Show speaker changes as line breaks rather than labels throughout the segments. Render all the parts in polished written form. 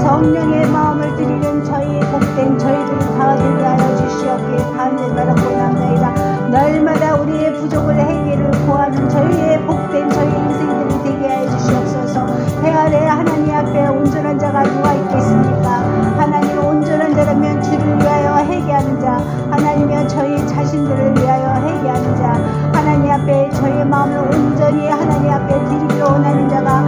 성령의 마음을 드리는 저희 복된 저희들 다 되게 하여 주시옵기에 간절히 구합나이다. 날마다 우리의 부족을 해결을 구하는 저희의 복된 저희 인생들이 되게 하여 주시옵소서. 해 아래 하나님 앞에 온전한 자가 누가 있겠습니까? 하나님 온전한 자라면 주를 위하여 회개하는 자, 하나님이여 저희 자신들을 위하여 회개하는 자, 하나님 앞에 저희의 마음을 온전히 하나님 앞에 드리기로 원하는 자가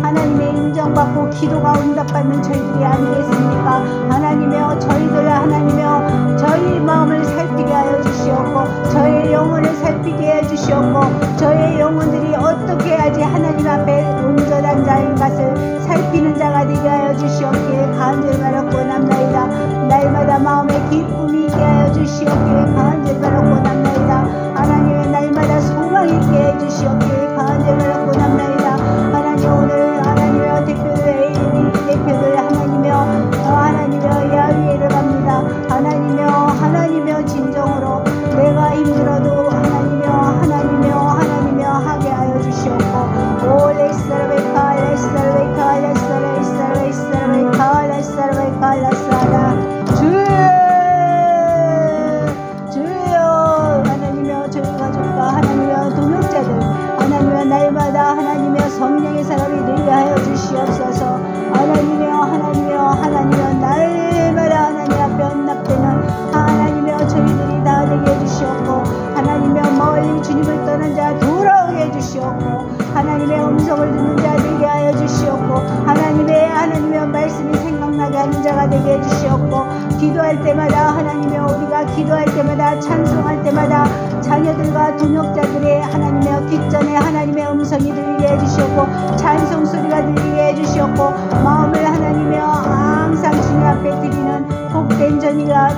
하나님의 인정받고 기도가 응답받는 저희들이 아니겠습니까? 하나님이여 저희들 하나님이여 저희 마음을 살피게 하여 주시옵고 저의 영혼을 살피게 해 주시옵고 저의 영혼들이 어떻게 해야지 하나님 앞에 온전한 자인 것을 살피는 자가 되게 하여 주시옵기에 간절히 바라고 남나이다. 날마다 마음에 기쁨이 있게 하여 주시옵기에 간절히 바라고 남나이다. 하나님의 날마다 소망 있게 해 주시옵기에 간절히 바라고 남나이다. 하나님 오늘 하나님의 대표들 AD 대표들 하나님이여 야외를 갑니다. 하나님이여 진정으로 내가 힘들어도 하나님이여 하게 하여 주시옵고 레스라베카 주여 하나님이여 저희 가족과 하나님이여 동역자들 하나님이여 날마다 하나님이여 성령의 사람이 되게 하여 주시옵소서. 하나님이여 날마다 하나님 앞에 언납되는 하나님이여 저희들이 다 되게 해주시옵고 하나님이여 멀리 주님을 떠난 자 돌아오게 해주시옵고 하나님의 음성을 듣는 자 되게 하여 주시옵고 하나님의 말씀이 생각나게 하는 자가 되게 해주시옵고 기도할 때마다 하나님이여 우리가 기도할 때마다 찬송할 때마다 자녀들과 동역자들의 하나님의 귓전에 하나님의 음성이 들리게 해주시옵고 찬송 소리가 들리게 해주시옵고 마음을 하나님이여 항상 주님 앞에 드리는 복된 전이가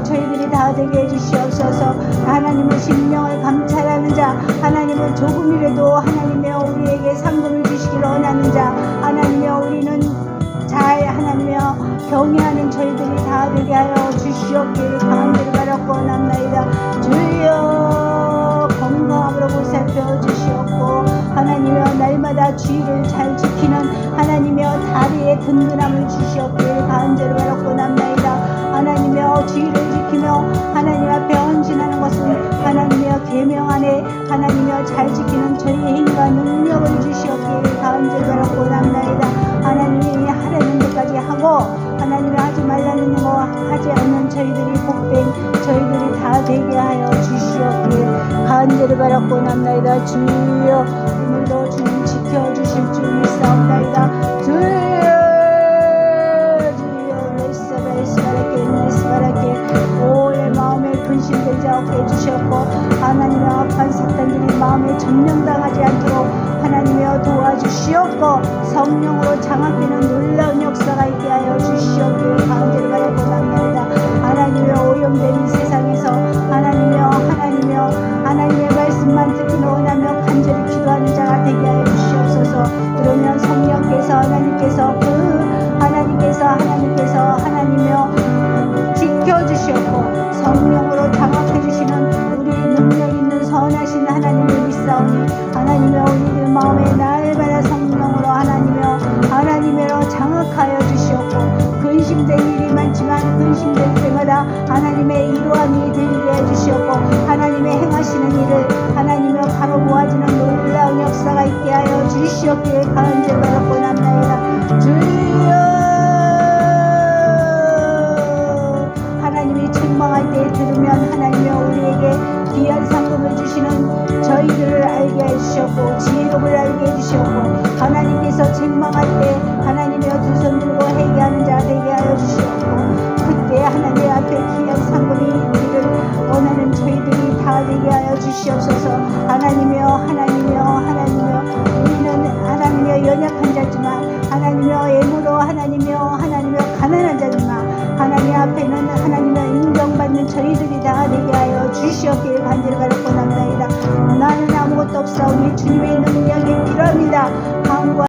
저희들이 다 되게 해주시옵소서. 하나님은 심령을 감찰하는 자, 하나님은 조금이라도 하나님이여 우리에게 상급을 주시기를 원하는 자, 하나님이여 우리는 잘 하나님이여 경외하는 저희들이 다 되게 하여 주시옵기를 간절히 바라고 원합나이다. 주여 하나님이여 주의를 잘 지키는 하나님이여 다리에 든든함을 주시옵길 간절히 바라옵나이다. 하나님이여 주의를 지키며 하나님 앞에 헌신하는 것은 하나님이여 계명 안에 하나님이여 잘 지키는 저희의 힘과 능력을 주시옵길 간절히 바라옵나이다. 하나님이 하라는 데까지 하고 하나님이 하지 말라는 거 하지 않는 저희들이 복된 저희들이 다 되게 하여 주시옵길 간절히 바라옵나이다. 주여 오늘도 주님 지켜주실 줄 믿사옵나이다. 주여 오래 마음에 근심되지 않게 해주셨고 하나님의 악한 사탄들이 마음에 점령당하지 않도록 하나님이여 도와주시옵고 성령으로 장악되는 놀라운 역사가 있게 하여 주시옵길 간절히 바라옵나이다. 하나님의 오염된 이 세상에서 하나님이여 하나님의 말씀만 듣기는 원하며 간절히 기도하는 자가 되게 하여 주시옵소서. 그러면 성령께서 하나님이여 지켜주시옵고 성령으로 장악해주시는 우리 능력 있는 선하신 하나님을 믿사오니 하나님이여 우리들 마음에 날마다 성령으로 하나님으로 장악하여 주시옵고 근심될 일이 많지만 근심될 때마다 하나님의 이루함이 되게 해주시옵고 하나님의 행하시는 일을 하나님이여 바로 모아지는 놀라운 역사가 있게 하여 주시옵기를 간절히 바라옵나이다. 주여 하나님이 책망할 때 들으면 하나님이여 우리에게 귀한 상급을 주시는 저희들을 알게 해주셨고 지혜롭을 알게 해주셨고 하나님께서 책망할 때 하나님이여 두 손 들고 회개하는 자 되게 하여 주시옵고 그때 하나님 앞에 귀한 상급이 우리를 원하는 저희들이 다 되게 하여 주시옵소서. 하나님이여 우리는 하나님이여 연약한 자지만 하나님이여 애무로 하나님이여 가난한 자지만 하나님 앞에는 하나님이여 인정받는 저희들이 다 되게 하여 주시옵기를 간절히 바라옵나이다. 나는 아무것도 없사오니 주님의 능력이 필요합니다.